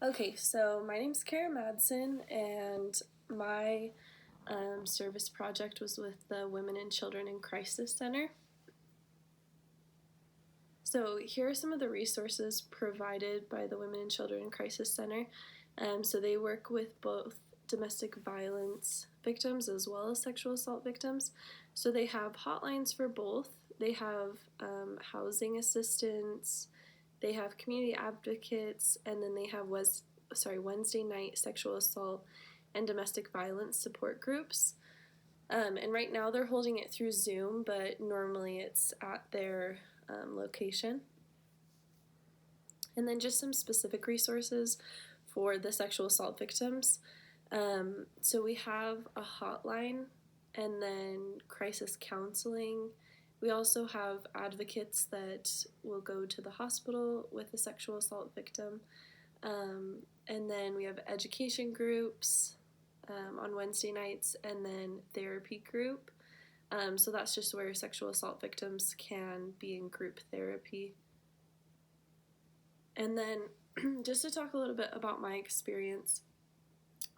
Okay, so my name's Kara Madsen, and my service project was with the Women and Children in Crisis Center. So here are some of the resources provided by the Women and Children in Crisis Center. So they work with both domestic violence victims as well as sexual assault victims. So they have hotlines for both. They have housing assistance, they have community advocates, and then they have Wednesday night sexual assault and domestic violence support groups. And right now they're holding it through Zoom, but normally it's at their location. And then just some specific resources for the sexual assault victims. So we have a hotline and then crisis counseling. We also have advocates that will go to the hospital with a sexual assault victim. And then we have education groups on Wednesday nights, and then therapy group. So that's just where sexual assault victims can be in group therapy. And then just to talk a little bit about my experience.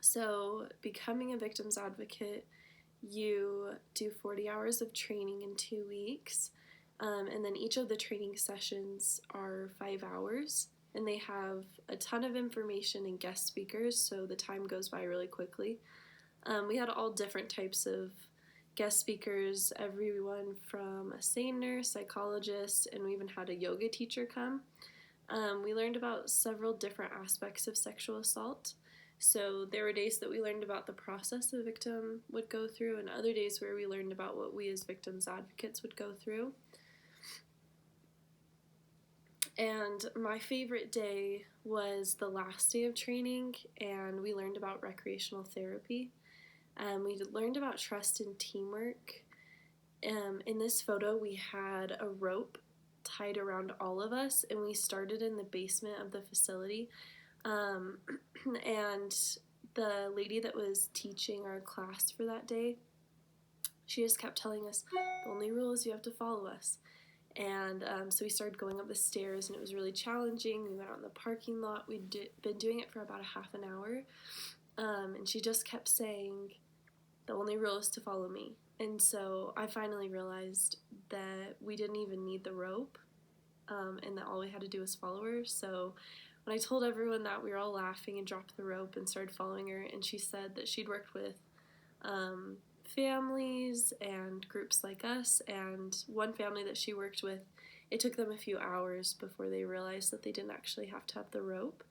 So becoming a victim's advocate, you do 40 hours of training in 2 weeks. And then each of the training sessions are 5 hours. And they have a ton of information and guest speakers, so the time goes by really quickly. We had all different types of guest speakers, everyone from a SANE nurse, psychologist, and we even had a yoga teacher come. We learned about several different aspects of sexual assault. So there were days that we learned about the process a victim would go through, and other days where we learned about what we as victims advocates would go through. And my favorite day was the last day of training, and we learned about recreational therapy. We learned about trust and teamwork. In this photo, we had a rope tied around all of us, and we started in the basement of the facility. And the lady that was teaching our class for that day, she just kept telling us, the only rule is you have to follow us. And so we started going up the stairs, and it was really challenging. We went out in the parking lot. We'd been doing it for about a half an hour. And she just kept saying, the only rule is to follow me. And so I finally realized that we didn't even need the rope, and that all we had to do was follow her. So when I told everyone that, we were all laughing and dropped the rope and started following her. And she said that she'd worked with families and groups like us, and one family that she worked with, it took them a few hours before they realized that they didn't actually have to have the rope.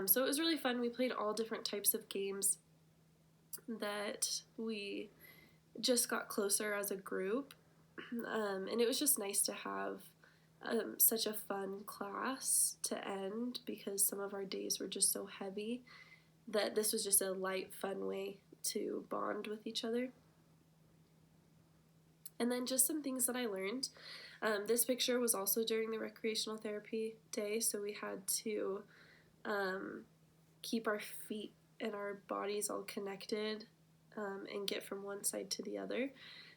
So it was really fun. We played all different types of games that we just got closer as a group, and it was just nice to have such a fun class to end, because some of our days were just so heavy that this was just a light, fun way to bond with each other. And then just some things that I learned. This picture was also during the recreational therapy day, so we had to keep our feet and our bodies all connected and get from one side to the other.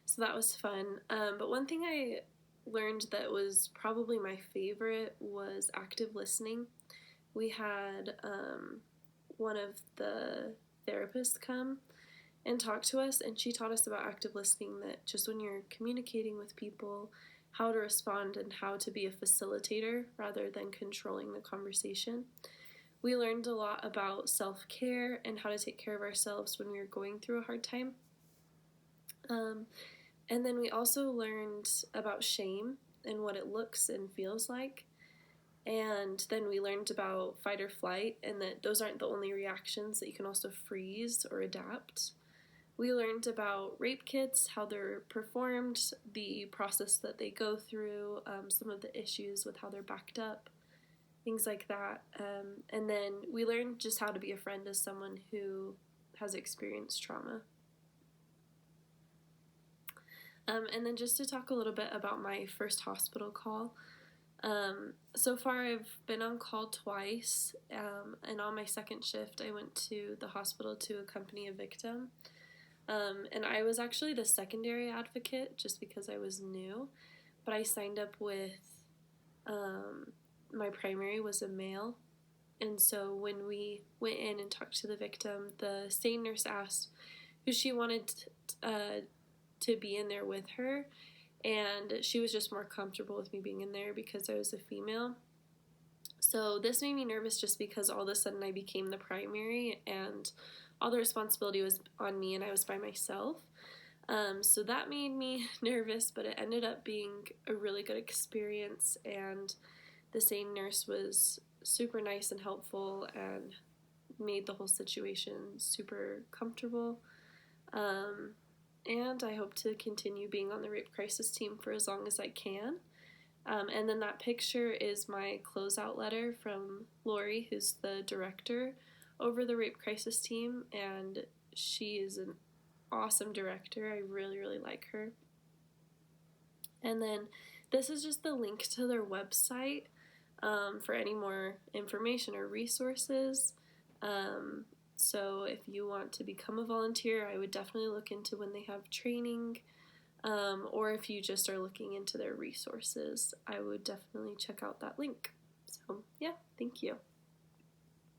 So that was fun. But one thing I learned that was probably my favorite was active listening. We had one of the therapists come and talk to us, and she taught us about active listening, that just when you're communicating with people, how to respond and how to be a facilitator rather than controlling the conversation. We learned a lot about self-care and how to take care of ourselves when we were going through a hard time. And then we also learned about shame and what it looks and feels like. And then we learned about fight or flight, and that those aren't the only reactions, that you can also freeze or adapt. We learned about rape kits, how they're performed, the process that they go through, some of the issues with how they're backed up, things like that. And then we learned just how to be a friend to someone who has experienced trauma. And then just to talk a little bit about my first hospital call. So far I've been on call twice, and on my second shift I went to the hospital to accompany a victim. And I was actually the secondary advocate just because I was new, but I signed up with, my primary was a male, And so when we went in and talked to the victim, the SANE nurse asked who she wanted to be in there with her, and she was just more comfortable with me being in there because I was a female. So this made me nervous just because all of a sudden I became the primary and all the responsibility was on me and I was by myself. So that made me nervous, but it ended up being a really good experience, and the SANE nurse was super nice and helpful and made the whole situation super comfortable. And I hope to continue being on the rape crisis team for as long as I can. And then that picture is my closeout letter from Lori, who's the director over the rape crisis team, and she is an awesome director. I really, really like her. And then this is just the link to their website for any more information or resources. So if you want to become a volunteer, I would definitely look into when they have training, or if you just are looking into their resources, I would definitely check out that link. So yeah, thank you.